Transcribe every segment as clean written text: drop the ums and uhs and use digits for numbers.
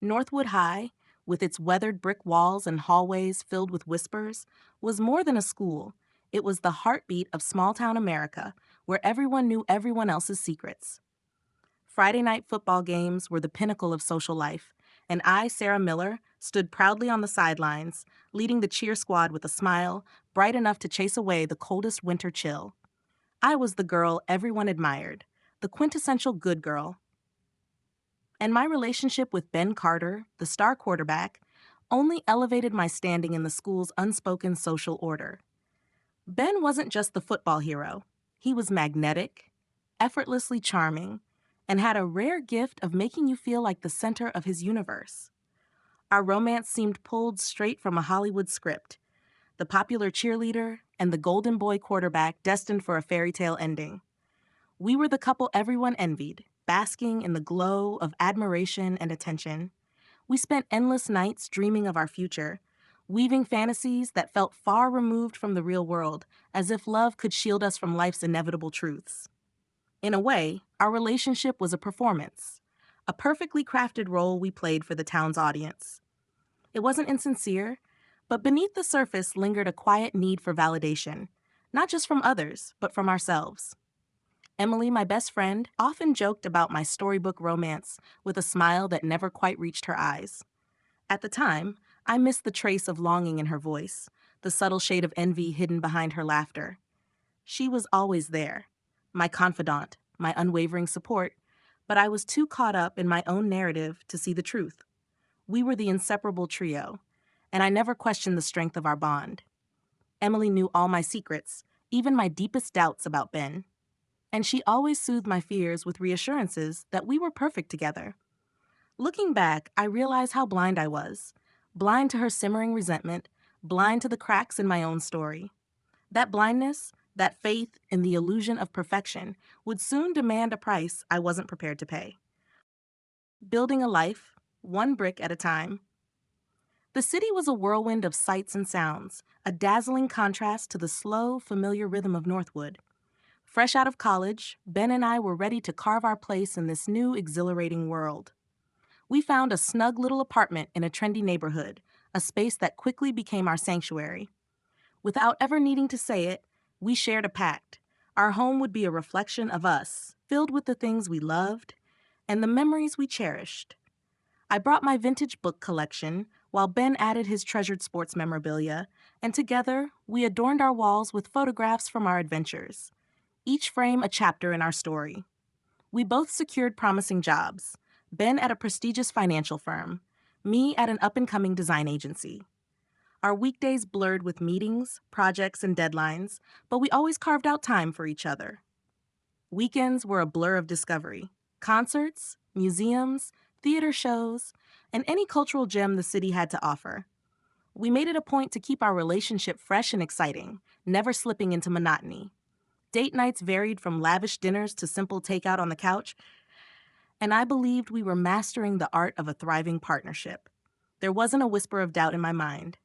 Northwood High, with its weathered brick walls and hallways filled with whispers, was more than a school. It was the heartbeat of small town America, where everyone knew everyone else's secrets. Friday night football games were the pinnacle of social life, and I, Sarah Miller, stood proudly on the sidelines, leading the cheer squad with a smile bright enough to chase away the coldest winter chill. I was the girl everyone admired, the quintessential good girl. And my relationship with Ben Carter, the star quarterback, only elevated my standing in the school's unspoken social order. Ben wasn't just the football hero. He was magnetic, effortlessly charming, and had a rare gift of making you feel like the center of his universe. Our romance seemed pulled straight from a Hollywood script, the popular cheerleader and the golden boy quarterback destined for a fairy tale ending. We were the couple everyone envied, basking in the glow of admiration and attention. We spent endless nights dreaming of our future, weaving fantasies that felt far removed from the real world, as if love could shield us from life's inevitable truths. In a way, our relationship was a performance, a perfectly crafted role we played for the town's audience. It wasn't insincere, but beneath the surface lingered a quiet need for validation, not just from others, but from ourselves. Emily, my best friend, often joked about my storybook romance with a smile that never quite reached her eyes. At the time, I missed the trace of longing in her voice, the subtle shade of envy hidden behind her laughter. She was always there, my confidant, my unwavering support, but I was too caught up in my own narrative to see the truth. We were the inseparable trio, and I never questioned the strength of our bond. Emily knew all my secrets, even my deepest doubts about Ben. And she always soothed my fears with reassurances that we were perfect together. Looking back, I realize how blind I was. Blind to her simmering resentment, blind to the cracks in my own story. That blindness, that faith in the illusion of perfection, would soon demand a price I wasn't prepared to pay. Building a life, one brick at a time. The city was a whirlwind of sights and sounds, a dazzling contrast to the slow, familiar rhythm of Northwood. Fresh out of college, Ben and I were ready to carve our place in this new, exhilarating world. We found a snug little apartment in a trendy neighborhood, a space that quickly became our sanctuary. Without ever needing to say it, we shared a pact. Our home would be a reflection of us, filled with the things we loved and the memories we cherished. I brought my vintage book collection, while Ben added his treasured sports memorabilia, and together we adorned our walls with photographs from our adventures, each frame a chapter in our story. We both secured promising jobs, Ben at a prestigious financial firm, me at an up-and-coming design agency. Our weekdays blurred with meetings, projects, and deadlines, but we always carved out time for each other. Weekends were a blur of discovery. Concerts, museums, theater shows, and any cultural gem the city had to offer. We made it a point to keep our relationship fresh and exciting, never slipping into monotony. Date nights varied from lavish dinners to simple takeout on the couch, and I believed we were mastering the art of a thriving partnership. There wasn't a whisper of doubt in my mind.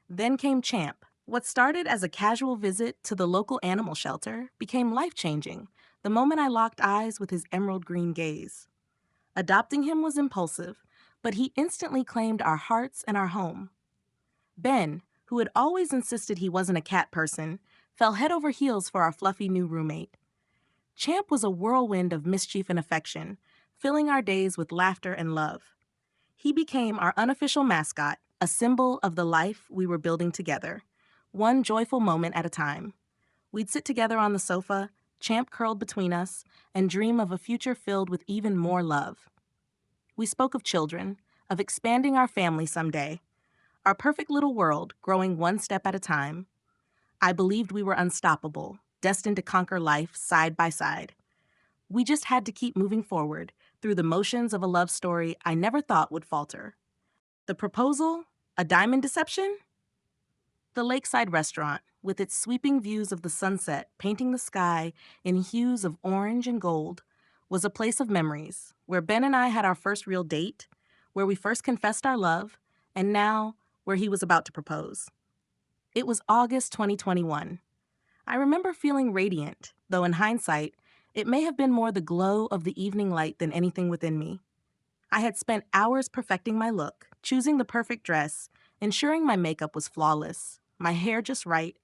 Then came Champ. What started as a casual visit to the local animal shelter became life-changing the moment I locked eyes with his emerald green gaze. Adopting him was impulsive, but he instantly claimed our hearts and our home. Ben, who had always insisted he wasn't a cat person, fell head over heels for our fluffy new roommate. Champ was a whirlwind of mischief and affection, filling our days with laughter and love. He became our unofficial mascot, a symbol of the life we were building together, one joyful moment at a time. We'd sit together on the sofa, Champ curled between us, and dream of a future filled with even more love. We spoke of children, of expanding our family someday, our perfect little world growing one step at a time. I believed we were unstoppable, destined to conquer life side by side. We just had to keep moving forward through the motions of a love story I never thought would falter. The proposal? A diamond deception? The lakeside restaurant, with its sweeping views of the sunset painting the sky in hues of orange and gold, was a place of memories where Ben and I had our first real date, where we first confessed our love, and now where he was about to propose. It was August 2021. I remember feeling radiant, though in hindsight, it may have been more the glow of the evening light than anything within me. I had spent hours perfecting my look, choosing the perfect dress, ensuring my makeup was flawless, my hair just right.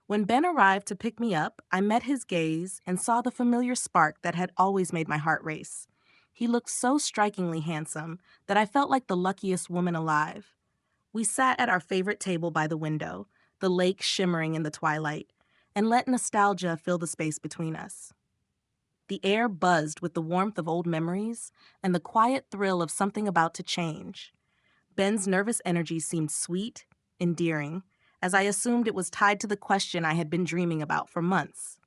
When Ben arrived to pick me up, I met his gaze and saw the familiar spark that had always made my heart race. He looked so strikingly handsome that I felt like the luckiest woman alive. We sat at our favorite table by the window, the lake shimmering in the twilight, and let nostalgia fill the space between us. The air buzzed with the warmth of old memories and the quiet thrill of something about to change. Ben's nervous energy seemed sweet, endearing, as I assumed it was tied to the question I had been dreaming about for months.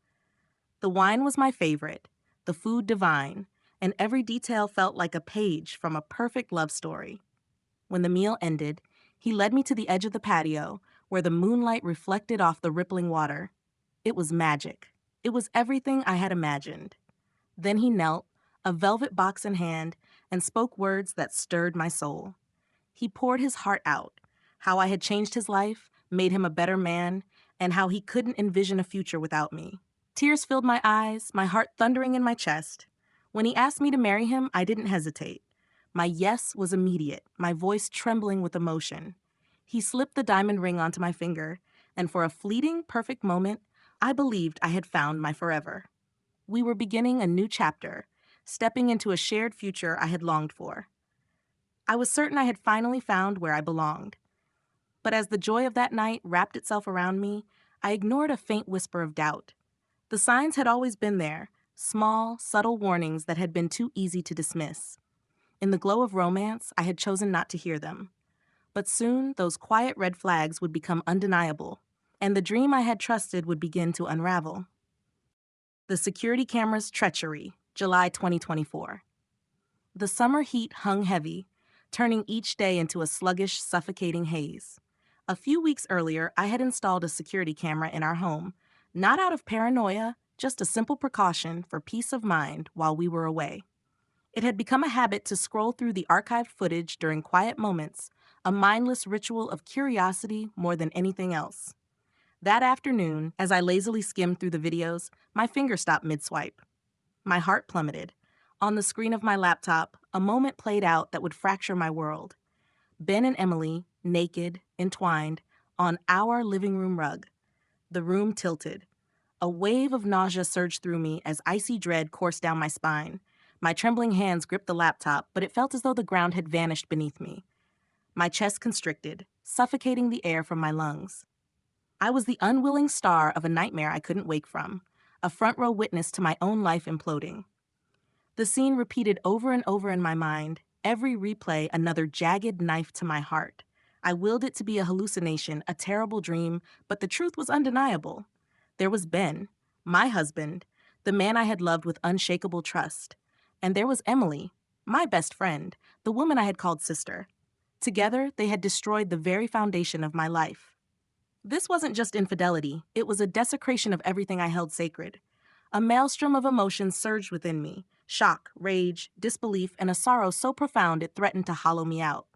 The wine was my favorite, the food divine, and every detail felt like a page from a perfect love story. When the meal ended, he led me to the edge of the patio, where the moonlight reflected off the rippling water. It was magic. It was everything I had imagined. Then he knelt, a velvet box in hand, and spoke words that stirred my soul. He poured his heart out, how I had changed his life, made him a better man, and how he couldn't envision a future without me. Tears filled my eyes, my heart thundering in my chest. When he asked me to marry him, I didn't hesitate. My yes was immediate, my voice trembling with emotion. He slipped the diamond ring onto my finger, and for a fleeting, perfect moment, I believed I had found my forever. We were beginning a new chapter, stepping into a shared future I had longed for. I was certain I had finally found where I belonged. But as the joy of that night wrapped itself around me, I ignored a faint whisper of doubt. The signs had always been there, small, subtle warnings that had been too easy to dismiss. In the glow of romance, I had chosen not to hear them. But soon, those quiet red flags would become undeniable, and the dream I had trusted would begin to unravel. The security camera's treachery, July 2024. The summer heat hung heavy, turning each day into a sluggish, suffocating haze. A few weeks earlier, I had installed a security camera in our home, not out of paranoia, just a simple precaution for peace of mind while we were away. It had become a habit to scroll through the archived footage during quiet moments, a mindless ritual of curiosity more than anything else. That afternoon, as I lazily skimmed through the videos, my finger stopped mid-swipe. My heart plummeted. On the screen of my laptop, a moment played out that would fracture my world. Ben and Emily, naked, entwined, on our living room rug. The room tilted. A wave of nausea surged through me as icy dread coursed down my spine. My trembling hands gripped the laptop, but it felt as though the ground had vanished beneath me. My chest constricted, suffocating the air from my lungs. I was the unwilling star of a nightmare I couldn't wake from, a front-row witness to my own life imploding. The scene repeated over and over in my mind, every replay another jagged knife to my heart. I willed it to be a hallucination, a terrible dream, but the truth was undeniable. There was Ben, my husband, the man I had loved with unshakable trust. And there was Emily, my best friend, the woman I had called sister. Together, they had destroyed the very foundation of my life. This wasn't just infidelity, it was a desecration of everything I held sacred. A maelstrom of emotions surged within me, shock, rage, disbelief, and a sorrow so profound it threatened to hollow me out.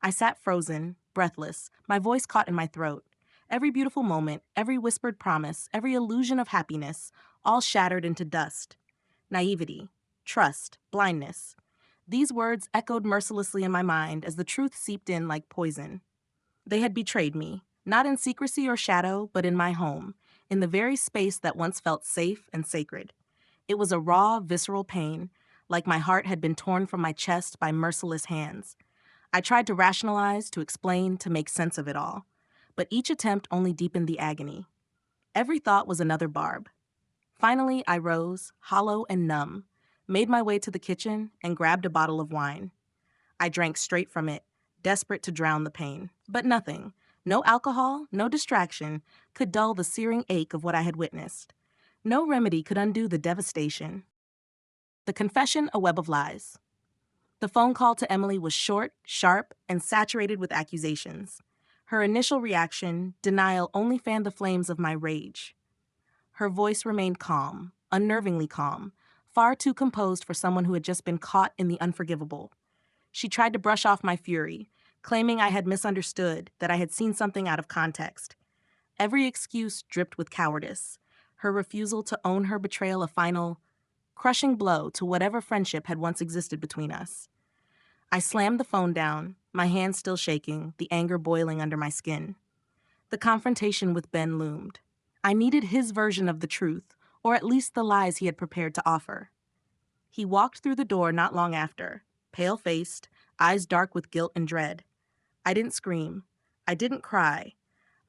I sat frozen, breathless, my voice caught in my throat. Every beautiful moment, every whispered promise, every illusion of happiness, all shattered into dust. Naivety, trust, blindness. These words echoed mercilessly in my mind as the truth seeped in like poison. They had betrayed me, not in secrecy or shadow, but in my home, in the very space that once felt safe and sacred. It was a raw, visceral pain, like my heart had been torn from my chest by merciless hands. I tried to rationalize, to explain, to make sense of it all, but each attempt only deepened the agony. Every thought was another barb. Finally, I rose, hollow and numb, made my way to the kitchen, and grabbed a bottle of wine. I drank straight from it, desperate to drown the pain. But nothing, no alcohol, no distraction, could dull the searing ache of what I had witnessed. No remedy could undo the devastation. The confession, a web of lies. The phone call to Emily was short, sharp, and saturated with accusations. Her initial reaction, denial, only fanned the flames of my rage. Her voice remained calm, unnervingly calm, far too composed for someone who had just been caught in the unforgivable. She tried to brush off my fury, claiming I had misunderstood, that I had seen something out of context. Every excuse dripped with cowardice. Her refusal to own her betrayal a final, crushing blow to whatever friendship had once existed between us. I slammed the phone down, my hands still shaking, the anger boiling under my skin. The confrontation with Ben loomed. I needed his version of the truth, or at least the lies he had prepared to offer. He walked through the door not long after, pale-faced, eyes dark with guilt and dread. I didn't scream. I didn't cry.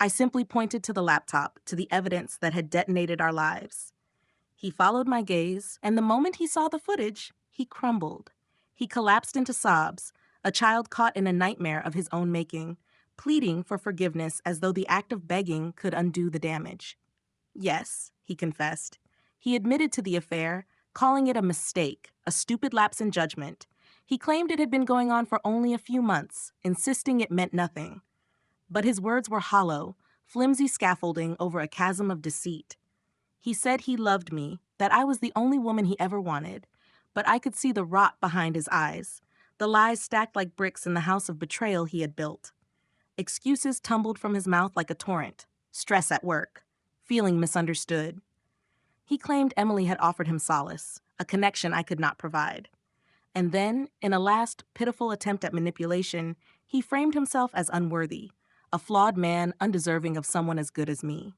I simply pointed to the laptop, to the evidence that had detonated our lives. He followed my gaze, and the moment he saw the footage, he crumbled. He collapsed into sobs, a child caught in a nightmare of his own making, pleading for forgiveness as though the act of begging could undo the damage. Yes, he confessed. He admitted to the affair, calling it a mistake, a stupid lapse in judgment. He claimed it had been going on for only a few months, insisting it meant nothing. But his words were hollow, flimsy scaffolding over a chasm of deceit. He said he loved me, that I was the only woman he ever wanted, but I could see the rot behind his eyes, the lies stacked like bricks in the house of betrayal he had built. Excuses tumbled from his mouth like a torrent, stress at work, feeling misunderstood. He claimed Emily had offered him solace, a connection I could not provide. And then, in a last pitiful attempt at manipulation, he framed himself as unworthy, a flawed man undeserving of someone as good as me.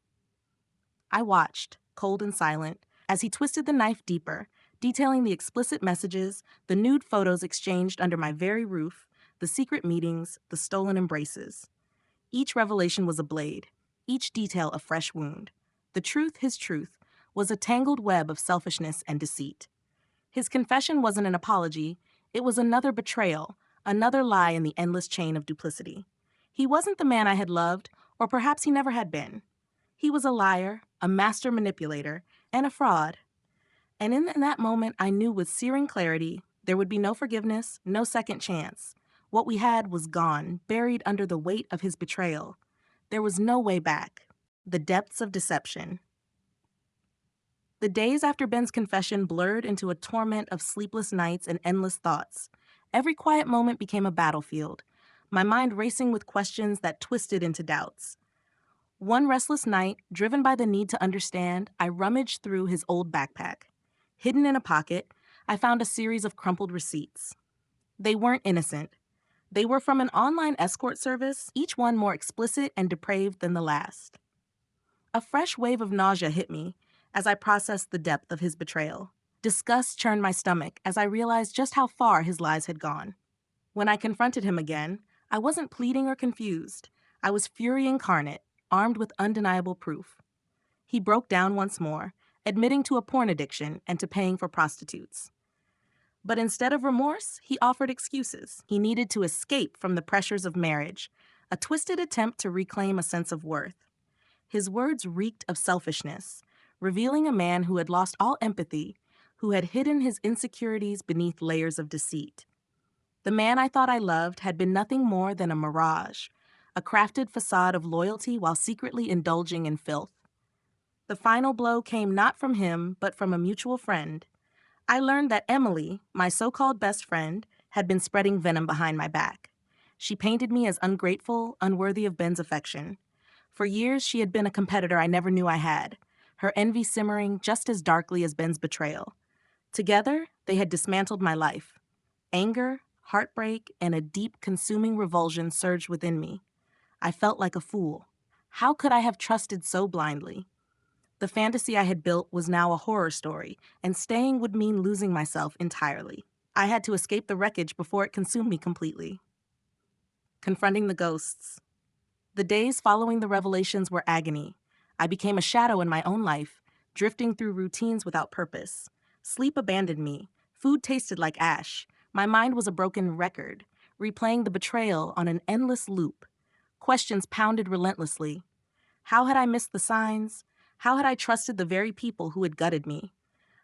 I watched, cold and silent, as he twisted the knife deeper, detailing the explicit messages, the nude photos exchanged under my very roof, the secret meetings, the stolen embraces. Each revelation was a blade, each detail a fresh wound. The truth, his truth, was a tangled web of selfishness and deceit. His confession wasn't an apology, it was another betrayal, another lie in the endless chain of duplicity. He wasn't the man I had loved, or perhaps he never had been. He was a liar, a master manipulator, and a fraud. And in that moment, I knew with searing clarity there would be no forgiveness, no second chance. What we had was gone, buried under the weight of his betrayal. There was no way back. The depths of deception. The days after Ben's confession blurred into a torment of sleepless nights and endless thoughts. Every quiet moment became a battlefield, my mind racing with questions that twisted into doubts. One restless night, driven by the need to understand, I rummaged through his old backpack. Hidden in a pocket, I found a series of crumpled receipts. They weren't innocent. They were from an online escort service, each one more explicit and depraved than the last. A fresh wave of nausea hit me as I processed the depth of his betrayal. Disgust churned my stomach as I realized just how far his lies had gone. When I confronted him again, I wasn't pleading or confused. I was fury incarnate, armed with undeniable proof. He broke down once more, admitting to a porn addiction and to paying for prostitutes. But instead of remorse, he offered excuses. He needed to escape from the pressures of marriage, a twisted attempt to reclaim a sense of worth. His words reeked of selfishness, revealing a man who had lost all empathy, who had hidden his insecurities beneath layers of deceit. The man I thought I loved had been nothing more than a mirage, a crafted facade of loyalty while secretly indulging in filth. The final blow came not from him, but from a mutual friend. I learned that Emily, my so-called best friend, had been spreading venom behind my back. She painted me as ungrateful, unworthy of Ben's affection. For years, she had been a competitor I never knew I had, her envy simmering just as darkly as Ben's betrayal. Together, they had dismantled my life. Anger, heartbreak, and a deep, consuming revulsion surged within me. I felt like a fool. How could I have trusted so blindly? The fantasy I had built was now a horror story, and staying would mean losing myself entirely. I had to escape the wreckage before it consumed me completely. Confronting the ghosts. The days following the revelations were agony. I became a shadow in my own life, drifting through routines without purpose. Sleep abandoned me. Food tasted like ash. My mind was a broken record, replaying the betrayal on an endless loop. Questions pounded relentlessly. How had I missed the signs? How had I trusted the very people who had gutted me?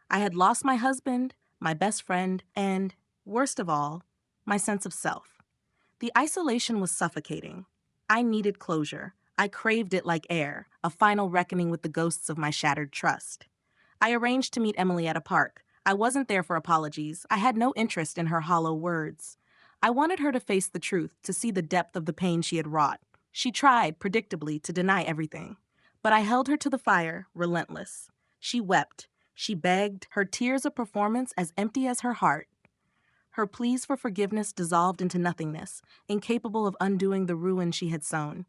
I had lost my husband, my best friend, and, worst of all, my sense of self. The isolation was suffocating. I needed closure. I craved it like air, a final reckoning with the ghosts of my shattered trust. I arranged to meet Emily at a park. I wasn't there for apologies. I had no interest in her hollow words. I wanted her to face the truth, to see the depth of the pain she had wrought. She tried, predictably, to deny everything. But I held her to the fire, relentless. She wept. She begged, her tears a performance as empty as her heart. Her pleas for forgiveness dissolved into nothingness, incapable of undoing the ruin she had sown.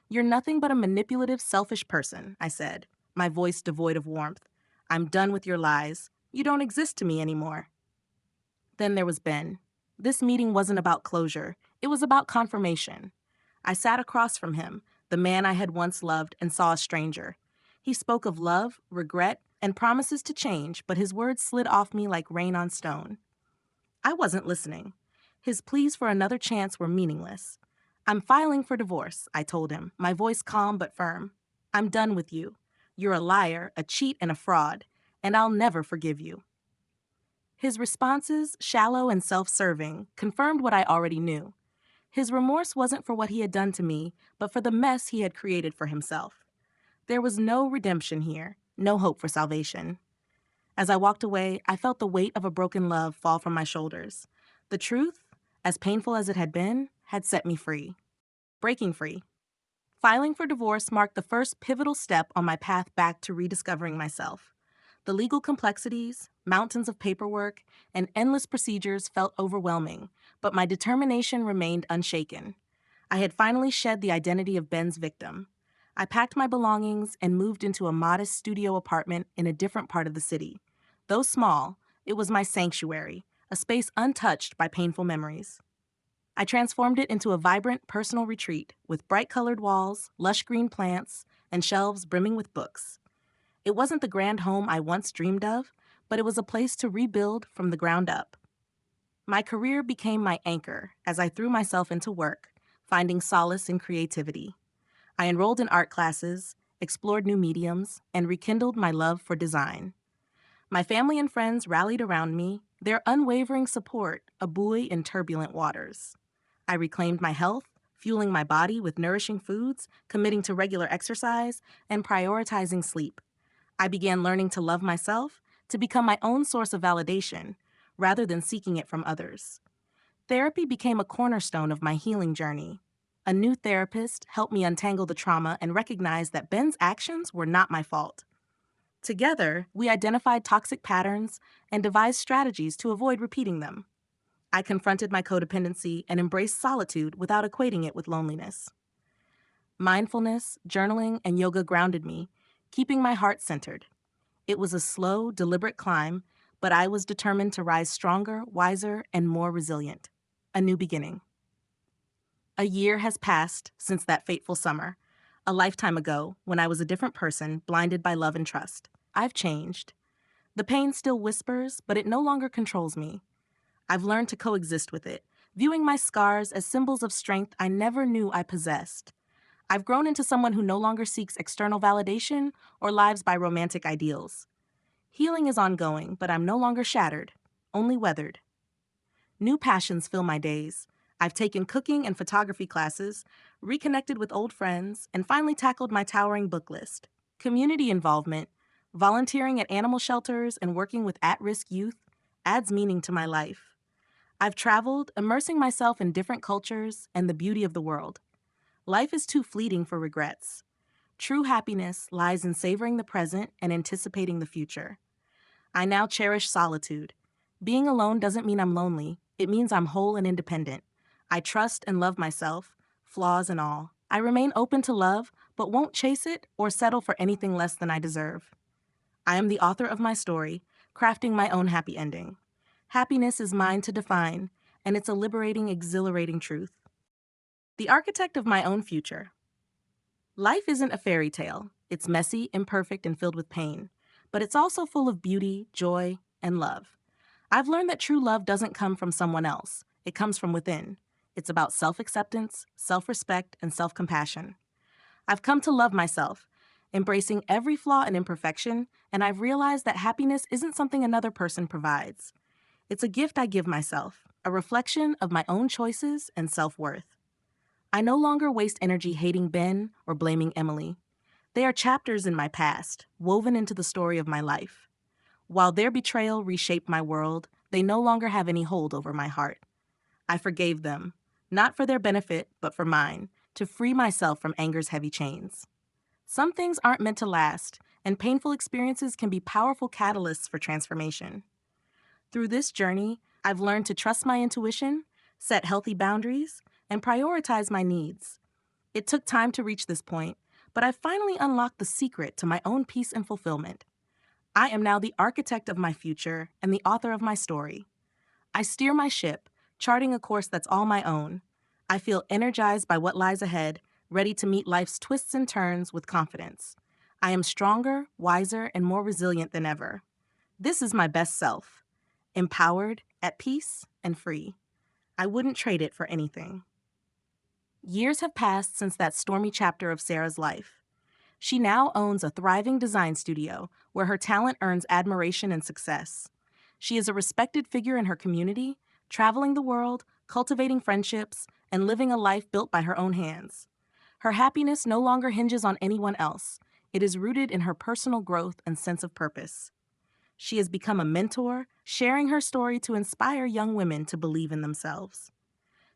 "You're nothing but a manipulative, selfish person," I said, my voice devoid of warmth. "I'm done with your lies. You don't exist to me anymore." Then there was Ben. This meeting wasn't about closure, it was about confirmation. I sat across from him, the man I had once loved, and saw a stranger. He spoke of love, regret, and promises to change, but his words slid off me like rain on stone. I wasn't listening. His pleas for another chance were meaningless. "I'm filing for divorce," I told him, my voice calm but firm. "I'm done with you. You're a liar, a cheat, and a fraud, and I'll never forgive you." His responses, shallow and self-serving, confirmed what I already knew. His remorse wasn't for what he had done to me, but for the mess he had created for himself. There was no redemption here, no hope for salvation. As I walked away, I felt the weight of a broken love fall from my shoulders. The truth, as painful as it had been, had set me free. Breaking free. Filing for divorce marked the first pivotal step on my path back to rediscovering myself. The legal complexities, mountains of paperwork, and endless procedures felt overwhelming, but my determination remained unshaken. I had finally shed the identity of Ben's victim. I packed my belongings and moved into a modest studio apartment in a different part of the city. Though small, it was my sanctuary, a space untouched by painful memories. I transformed it into a vibrant personal retreat with bright-colored walls, lush green plants, and shelves brimming with books. It wasn't the grand home I once dreamed of, but it was a place to rebuild from the ground up. My career became my anchor as I threw myself into work, finding solace in creativity. I enrolled in art classes, explored new mediums, and rekindled my love for design. My family and friends rallied around me, their unwavering support a buoy in turbulent waters. I reclaimed my health, fueling my body with nourishing foods, committing to regular exercise, and prioritizing sleep. I began learning to love myself, to become my own source of validation, rather than seeking it from others. Therapy became a cornerstone of my healing journey. A new therapist helped me untangle the trauma and recognize that Ben's actions were not my fault. Together, we identified toxic patterns and devised strategies to avoid repeating them. I confronted my codependency and embraced solitude without equating it with loneliness. Mindfulness, journaling, and yoga grounded me, keeping my heart centered. It was a slow, deliberate climb, but I was determined to rise stronger, wiser, and more resilient. A new beginning. A year has passed since that fateful summer, a lifetime ago when I was a different person, blinded by love and trust. I've changed. The pain still whispers, but it no longer controls me. I've learned to coexist with it, viewing my scars as symbols of strength I never knew I possessed. I've grown into someone who no longer seeks external validation or lives by romantic ideals. Healing is ongoing, but I'm no longer shattered, only weathered. New passions fill my days. I've taken cooking and photography classes, reconnected with old friends, and finally tackled my towering book list. Community involvement, volunteering at animal shelters and working with at-risk youth, adds meaning to my life. I've traveled, immersing myself in different cultures and the beauty of the world. Life is too fleeting for regrets. True happiness lies in savoring the present and anticipating the future. I now cherish solitude. Being alone doesn't mean I'm lonely. It means I'm whole and independent. I trust and love myself, flaws and all. I remain open to love, but won't chase it or settle for anything less than I deserve. I am the author of my story, crafting my own happy ending. Happiness is mine to define, and it's a liberating, exhilarating truth. The architect of my own future. Life isn't a fairy tale. It's messy, imperfect, and filled with pain. But it's also full of beauty, joy, and love. I've learned that true love doesn't come from someone else. It comes from within. It's about self-acceptance, self-respect, and self-compassion. I've come to love myself, embracing every flaw and imperfection, and I've realized that happiness isn't something another person provides. It's a gift I give myself, a reflection of my own choices and self-worth. I no longer waste energy hating Ben or blaming Emily. They are chapters in my past, woven into the story of my life. While their betrayal reshaped my world, they no longer have any hold over my heart. I forgave them, not for their benefit, but for mine, to free myself from anger's heavy chains. Some things aren't meant to last, and painful experiences can be powerful catalysts for transformation. Through this journey, I've learned to trust my intuition, set healthy boundaries, and prioritize my needs. It took time to reach this point, but I finally unlocked the secret to my own peace and fulfillment. I am now the architect of my future and the author of my story. I steer my ship, charting a course that's all my own. I feel energized by what lies ahead, ready to meet life's twists and turns with confidence. I am stronger, wiser, and more resilient than ever. This is my best self, empowered, at peace, and free. I wouldn't trade it for anything. Years have passed since that stormy chapter of Sarah's life. She now owns a thriving design studio where her talent earns admiration and success. She is a respected figure in her community, traveling the world, cultivating friendships, and living a life built by her own hands. Her happiness no longer hinges on anyone else. It is rooted in her personal growth and sense of purpose. She has become a mentor, sharing her story to inspire young women to believe in themselves.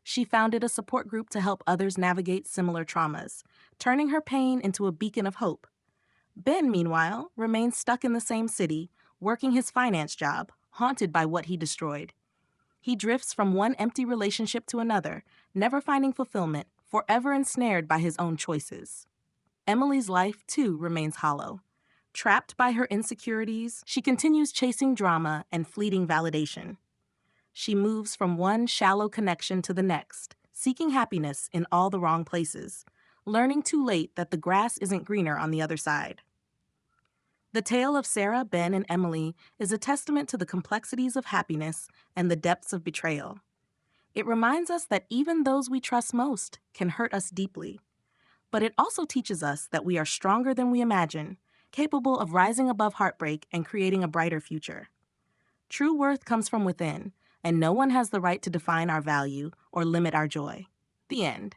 She founded a support group to help others navigate similar traumas, turning her pain into a beacon of hope. Ben, meanwhile, remains stuck in the same city, working his finance job, haunted by what he destroyed. He drifts from one empty relationship to another, never finding fulfillment, forever ensnared by his own choices. Emily's life, too, remains hollow. Trapped by her insecurities, she continues chasing drama and fleeting validation. She moves from one shallow connection to the next, seeking happiness in all the wrong places, learning too late that the grass isn't greener on the other side. The tale of Sarah, Ben, and Emily is a testament to the complexities of happiness and the depths of betrayal. It reminds us that even those we trust most can hurt us deeply. But it also teaches us that we are stronger than we imagine, capable of rising above heartbreak and creating a brighter future. True worth comes from within, and no one has the right to define our value or limit our joy. The end.